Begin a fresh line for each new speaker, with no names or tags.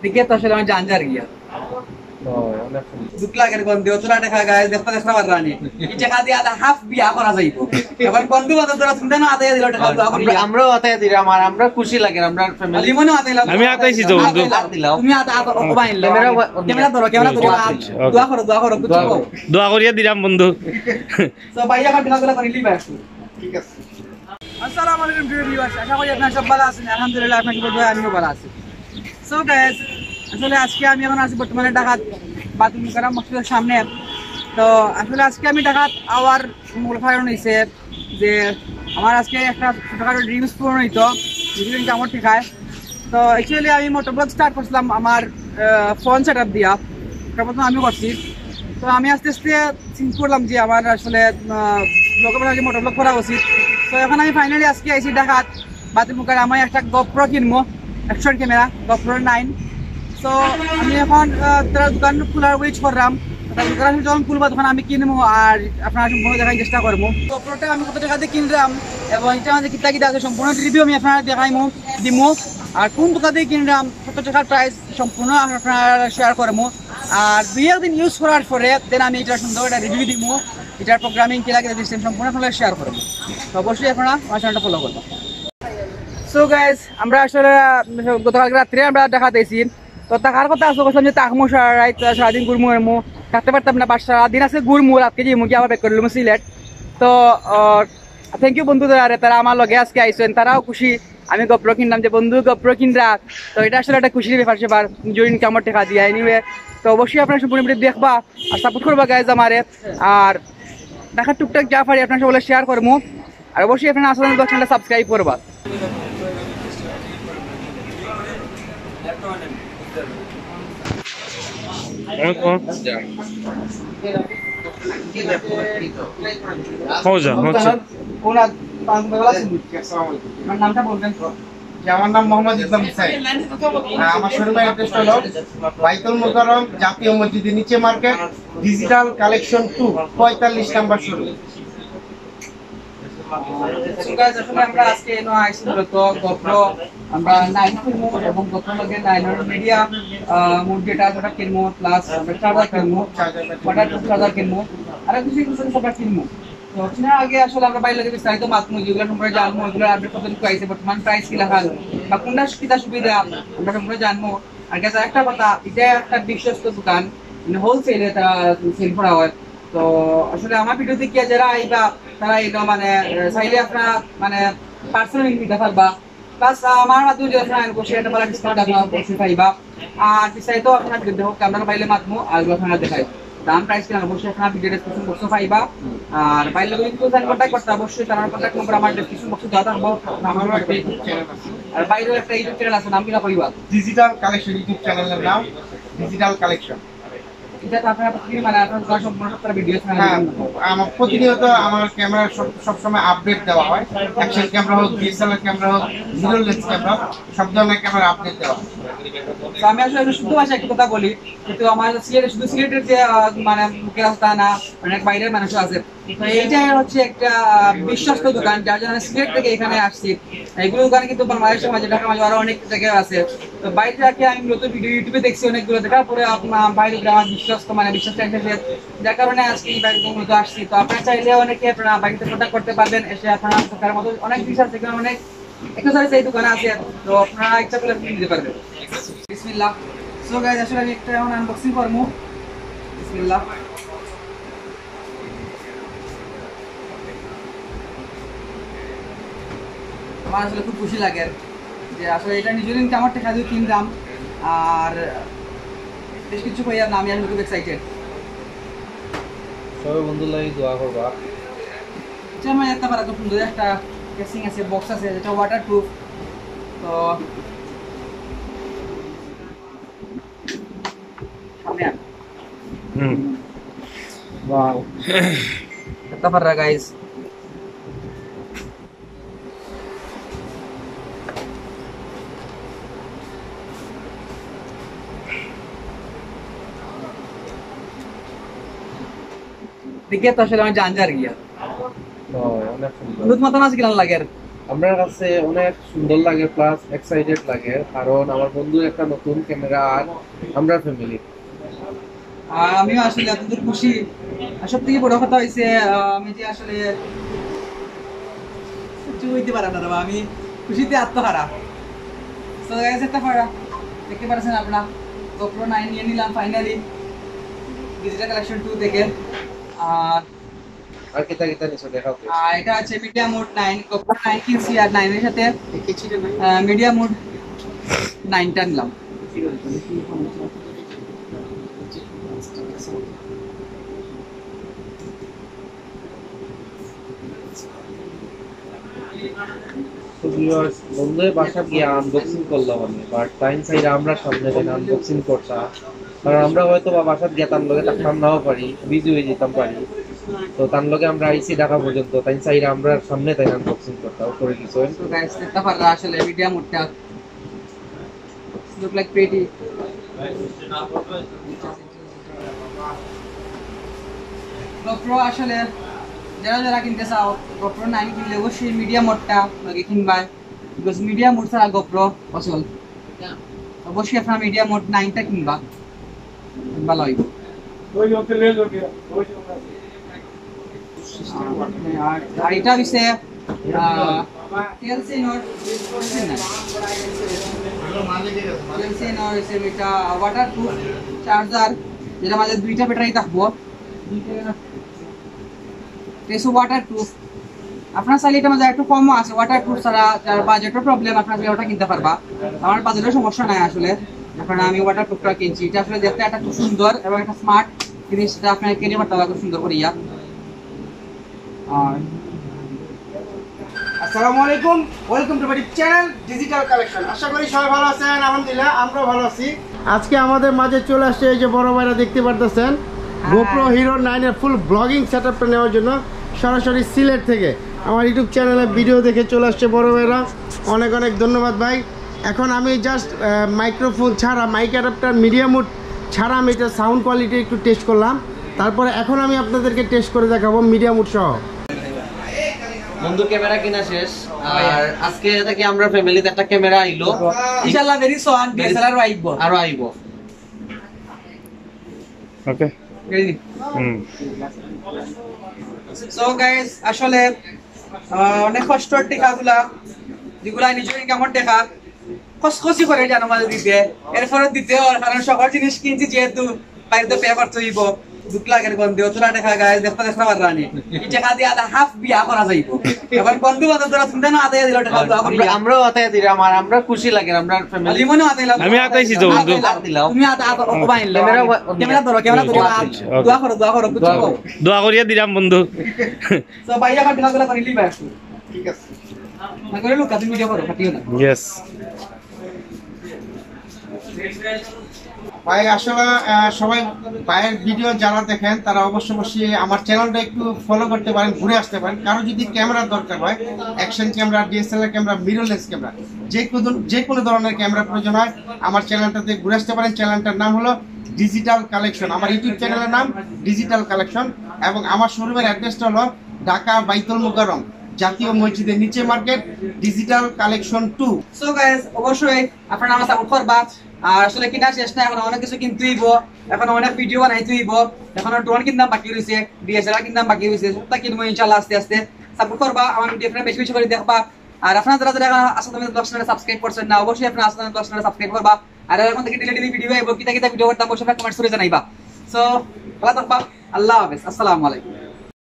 দেখে তো আসলে আমার জানজার গিয়া দুকলা করে বন্ধু তোরা দেখা গায় দেখতে দেখতে পাররানি এই টাকা দিয়ে আধা হাফ বিয়া করা যাইবো এখন বন্ধু বান্ধব তোরা চিন্তা না আদায় দিল টাকা
আমরাও আতায় দিলাম আর আমরা খুশি লাগে আমরা ফ্যামিলি
লিমনও আদাইলাম
আমি আতাইছি তো বন্ধু
তুমি আদা ওবাইল ক্যামেরা ধরো দোয়া করো
দোয়া করিয়া দিলাম বন্ধু
তো ভাইয়া কাট দিলা করে লিবা ঠিক আছে আসসালামু আলাইকুম ভিউয়ার্স আশা করি আপনারা সব ভালো আছেন আলহামদুলিল্লাহ আপনাদের দোয়ায় আমিও ভালো আছি সো গাইস আসলে আজকে আমি এখন আছি বর্তমানে ঢাকাত বাতুল মুকাররম মসজিদের সামনে তো আসলে আজকে আমি ঢাকাত আওয়ার মূল কারণ হইছে যে আমার আজকে একটা ছোটখাটো ড্রিমস পূরণ হইতো যেগুলো আমার ঠেকায় তো অ্যাকচুয়ালি আমি মোটরব্লগ স্টার্ট করছিলাম আমার ফোন সেট আপ দিয়া প্রথম আমি করছি তো আমি আস্তে আস্তে চিন্তা করলাম যে আমার আসলে ব্লগের মোটরব্লগ করা উচিত তো এখন আমি ফাইনালি আজকে আইছি ঢাকাত বাতুল মুকাররম আমি একটা গোপ্রো কিনবো অ্যাকশন ক্যামেরা গোপ্রো 9 তো আমি এখন তার দোকান খোলার ওয়েট করলাম দোকান যখন খুলবো তখন আমি কিনবো আর আপনারা সম্পূর্ণ দেখার চেষ্টা করবো গোপ্রোটা আমি কত টাকা দিয়ে কিনলাম এবং এটা আমাদের কিতা কিতা আছে সম্পূর্ণ রিভিউ আমি আপনারা দেখাইমু দিমু আর কোন দোকান দিয়ে কিনলাম কত টাকার প্রাইস সম্পূর্ণ আপনারা শেয়ার করবো আর দুই একদিন ইউজ করার পরে দেন আমি এটা সুন্দর একটা রিভিউ দিমু এটার প্রোগ্রামিং কিলা কিলা সিস্টেম সম্পূর্ণ আপনারা শেয়ার করবো তো অবশ্যই আপনারা আমার চ্যানেলটা ফলো করবেন সো গাইজ আমরা আসলে গতকালকে রাত্রে আমরা দেখা দিয়েছি তো টাকার কথা আসলে বলছিলাম যে তাকমো সারাদিন ঘুরমু এরমু থাকতে পারতাম না বাস সারাদিন আছে ঘুরমু রাতকে যে মুখে আবার ব্যাক করলাম সিলেট তো থ্যাংক ইউ বন্ধু তারা আমার লগে আজকে আইসেন তারাও খুশি আমি গোপ্রো কিনলাম যে বন্ধু গোপ্রো কিনরা তো এটা আসলে একটা খুশির ব্যাপার সেবার নিজের ইনকামের টাকা দিয়ে এনিওয়ে তো অবশ্যই আপনারা সম্পূর্ণ ভিডিও দেখবা আর সাপোর্ট করবা গাইজ আমারে আর দেখার টুকটাক যা পারি আপনার সকলে শেয়ার করবো আর অবশ্যই আপনারা আসলে চ্যানেলটা সাবস্ক্রাইব করবা
আমার নাম মোহাম্মদ ইসলাম হুসাইন আমার শোরুমের অ্যাড্রেস হলো বাইতুল মুকাররম জাতীয় মসজিদের নিচে market digital collection 2 45 number showroom
আমরা আজকে গোপ্রো আমরা 9 কিনবো এবং গোপ্রো লগে 9 মিডিয়া মোড যেটা কিনবো প্লাস চার্জার কিনবো চার্জার কিনবো আর কিছু কিছু সব কিনবো তো কিনার আগে আসলে আমরা বাইরে লাগে বিস্তারিত মাতমু যেগুলো সম্পর্কে জানবো এগুলো আপডেট কত কি আইছে বর্তমান প্রাইস কি লেখা বা কোনটা সুবিধা সুবিধা আমরা সম্পর্কে জানবো আর কাছে একটা কথা এটা একটা বিশ্বস্ত দোকান মানে হোলসেলে তারা সেল করা হয় তো আসলে আমার ভিডিও দেখে যারা আইবা তারা এলো মানে চাইলে আপনারা মানে পার্সোনালি নিতে পারবা প্লাস আমার মাধ্যমে যদি আপনারা বসে একটা বলা ডিসকাউন্ট আপনারা বসে পাইবা আর বিস্তারিত আপনারা ভিডিও দেখো ক্যামেরা বাইলে মাতমু আর আপনারা দেখাই দাম প্রাইস কিনা অবশ্যই আপনারা ভিডিও ডেসক্রিপশন বক্সে পাইবা আর বাইরে যদি কেউ কন্ট্যাক্ট করতে অবশ্যই তার কন্ট্যাক্ট নম্বর আমার ডেসক্রিপশন বক্সে দেওয়া থাকবো আমার ইউটিউব চ্যানেল আছে আর বাইরে একটা ইউটিউব চ্যানেল আছে নাম কিনা কইবা
ডিজিটাল কালেকশন ইউটিউব চ্যানেলের নাম ডিজিটাল কালেকশন
এটা আপনারা প্রতিদিন মানে আপনারা সম্পূর্ণ সব ভিডিও
হ্যাঁ আমার প্রতিনিয়ত আমার ক্যামেরা সব সময় আপডেট দেওয়া হয় অ্যাকশন ক্যামেরা হোক ডিএসএলআর ক্যামেরা হোক মিররলেস ক্যামেরা সব ধরনের ক্যামেরা আপডেট দেওয়া হয়
তো আমি আসলে শুদ্ধ ভাষায় একটা কথা বলি কিন্তু আমার সিলেটে শুধু সিলেটের যে মানে মুখের রাস্তা না অনেক বাইরের মানুষ আছে তো এইটাই হচ্ছে একটা বিশ্বস্ত দোকান যার জন্য সিলেট থেকে এখানে আসছি এগুলো দোকানে কিন্তু বাংলাদেশের মাঝে ঢাকার মাঝে আরো অনেক জায়গায় আছে তো বাইরে থেকে আমি নতুন ভিডিও ইউটিউবে দেখছি অনেকগুলো দেখার পরে বাইরে আমার বিশ্বস্ত মানে বিশ্বাসটা এসেছে যার কারণে আজকে এই বাইরে মূলত আসছি তো আপনারা চাইলে অনেকে আপনারা বাড়িতে কন্ট্যাক্ট করতে পারবেন এসে আপনারা তার মতো অনেক জিনিস আছে এখানে অনেক এক্সেসরিজ এই দোকানে আছে তো আপনারা ইচ্ছা করলে নিতে পারবেন বিসমিল্লাহ সো গাইস আসলে আমি একটা এখন আনবক্সিং করব বিসমিল্লাহ আমার আসলে খুব খুশি লাগে যে আসলে এটা নিজের ইনকামের টাকা দিয়ে কিনলাম আর বেশ কিছু কইয়া না আমি আসলে খুব এক্সাইটেড
সবাই বন্ধু লাগি দোয়া করবা
এটা আমার একটা বড় সুন্দর একটা কেসিং আছে বক্স আছে যেটা ওয়াটারপ্রুফ তো
ওয়াও
এটা পাররা গাইস দেখে তো আসলে আমার জানজার গিয়া
অনেক সুন্দর
দুধ মাথা নাচ গিলান লাগে
আমার কাছে অনেক সুন্দর লাগে প্লাস এক্সাইটেড লাগে, কারণ আমার বন্ধুর একটা নতুন ক্যামেরা আর আমরা ফ্যামিলি।
আমিও আসলে এতদূর খুশি। আর সব থেকে বড় কথা হয়েছে আমি যে আসলে কিছু হইতে পারে না বাবা, আমি খুশিতে আত্মহারা। তো গাইস একটা ফাড়া দেখতে পাচ্ছেন আপনারা, GoPro 9 নিয়ে নিলাম ফাইনালি ডিজিটাল কালেকশন 2 থেকে।
আর কিতা কিতা নিছো দেখাও।
এটা আছে মিডিয়া মোড 9, GoPro 9 কিনছি আর 9 এর সাথে মিডিয়া মোড 9টা নিলাম।
তো ভিউয়ার্স, বন্ধুদের বাসা গিয়ে আনবক্সিং করলাম আমি, বাট টাইম সাইড আমরা সামনে থেকে আনবক্সিং করতা, কারণ আমরা হয়তো বা বাসাত গিয়ে তার লগে থাকতাম নাও পারি, বিজি হয়ে যেতাম পারি। তো তার লগে আমরা আইসি ঢাকা পর্যন্ত, তাই সাইড আমরা সামনে তাই আনবক্সিং করতাম করে কিছু।
তো গাইস দেখতে পারলা আসলে media মোডটা look like pretty। GoPro আসলে যারা কিনতে চাও GoPro 9 কিনলে অবশ্যই মিডিয়া মোডটা আগে কিনবা, বিকজ মিডিয়া মোড ছাড়া GoPro অচল। অবশ্যই আপনারা মিডিয়া মোড 9টা কিনবা, ভালো হইব। আর এটা হইছে TLC নোট এটা ওয়াটারপ্রুফ চার্জার, যেটা আমাদের দুইটা ব্যাটারি থাকবো, টেসু ওয়াটারপ্রুফ। আপনার চাইলে এটা আমাদের একটু কমও আছে ওয়াটারপ্রুফ ছাড়া, যার বাজেটের প্রবলেম আপনার ওটা কিনতে পারবা। আমার বাজেটের সমস্যা নাই আসলে, এখন আমি ওয়াটারপ্রুফটা কিনছি। এটা আসলে দেখতে একটা খুব সুন্দর এবং একটা স্মার্ট জিনিসটা আপনার কেটে পারতে হবে খুব সুন্দর করে। আর
আসসালামু আলাইকুম, welcome to my channel digital collection. আশা করি সবাই ভালো আছেন, আলহামদুলিল্লাহ আমরাও ভালো আছি। আজকে আমাদের মাঝে চলে আসছে এই যে বড় ভাইরা দেখতে পারতেছেন, GoPro Hero 9 এর ফুল ব্লগিং সেটআপটা নেওয়ার জন্য সরাসরি সিলেট থেকে আমার ইউটিউব চ্যানেলে ভিডিও দেখে চলে আসছে বড় ভাইরা। অনেক অনেক ধন্যবাদ ভাই। এখন আমি জাস্ট মাইক্রোফোন ছাড়া, মাইক অ্যাডাপ্টার মিডিয়া মোড ছাড়া আমি এটা সাউন্ড কোয়ালিটি একটু টেস্ট করলাম, তারপরে এখন আমি আপনাদেরকে টেস্ট করে দেখাবো মিডিয়া মোড সহ।
বন্ধু ক্যামেরা কিনা শেষ, আর আজকে থেকে আমরা ফ্যামিলিতে একটা ক্যামেরা আইলো,
ইনশাআল্লাহ ভেরি সুন DSLR আইবো
আরো আইবো।
Okay
ready. সো গাইস আসলে অনেক কষ্টর টিকাগুলা যেগুলা নিজের কেমন টেকা খসখসি করে জানো মাঝে দিতে, এরপরে দিতে হয় কারণ সকল জিনিস কিনছি যেহেতু বাইরে পে করতে হইব। দুঃখ লাগে গন্ধে অতটা দেখা গায়ে দেখতে দেখতে পারলানি এই টাকা দিয়ে আধা হাফ বিয়া করা যাইব। এখন বন্ধু বান্ধব তোরা চিন্তা না আদায় দিল টাকা দাও করি
আমরাও আতায় দিলাম, আর আমরা খুশি লাগে আমরা ফ্যামিলি
লিমনে আদাইলাম।
আমি আতাইছি তো বন্ধু,
দিলাম
তুমি আদা ওবাইলে ক্যামেরা ধরো দোয়া করো কিছু
দোয়া করিয়া দিলাম বন্ধু।
সো ভাইয়া কাট ঢাকলা করে লিবা
ঠিক আছে
না করে লোক তুমি ভিডিও করো কাটিও না।
ইয়েস
ভাই আসলে সবাই ভাইয়ের ভিডিও যারা দেখেন তারা অবশ্যই আমার চ্যানেলটা একটু ফলো করতে পারেন, ঘুরে আসতে পারেন। কারো যদি ক্যামেরার দরকার হয়, action camera, DSLR camera, mirrorless camera, যে কোনো ধরনের ক্যামেরা প্রয়োজন হয় আমার চ্যানেলটাতে ঘুরে আসতে পারেন। চ্যানেলটার নাম হলো ডিজিটাল কালেকশন, আমার ইউটিউব চ্যানেলের নাম ডিজিটাল কালেকশন, এবং আমার শোরুমের অ্যাড্রেসটা হলো ঢাকা বাইতুল মুকাররম জাতীয় মসজিদের নিচে market, digital collection 2।
So guys অবশ্যই আপনারা আমার সাপোর্ট করবা। আর আসলে কিনা শেষ না, এখন অনেক কিছু কিনতে হইব, এখন অনেক ভিডিও বানাইতে হইব, এখন ড্রোন কিনতাম বাকি রয়েছে, ডিএসএলআর কিনতাম বাকি রয়েছে, সবটা কিনবো ইনশাআল্লাহ আস্তে আস্তে। সাপোর্ট করবা, আমার ভিডিওটা বেশি বেশি করে দেখবা। আর আপনারা যারা আসাদ আহমেদ ব্লগ চ্যানেলে সাবস্ক্রাইব করছেন না, অবশ্যই আপনারা আসাদ আহমেদ ব্লগ চ্যানেলে সাবস্ক্রাইব করবা। আর এখন থেকে ডেইলি ভিডিও আইব, কিতা কিতা ভিডিও করতাম অবশ্যই কমেন্টস করে জানাইবা। সো ভালো থাকবা, আল্লাহ হাফেজ, আসসালামু আলাইকুম।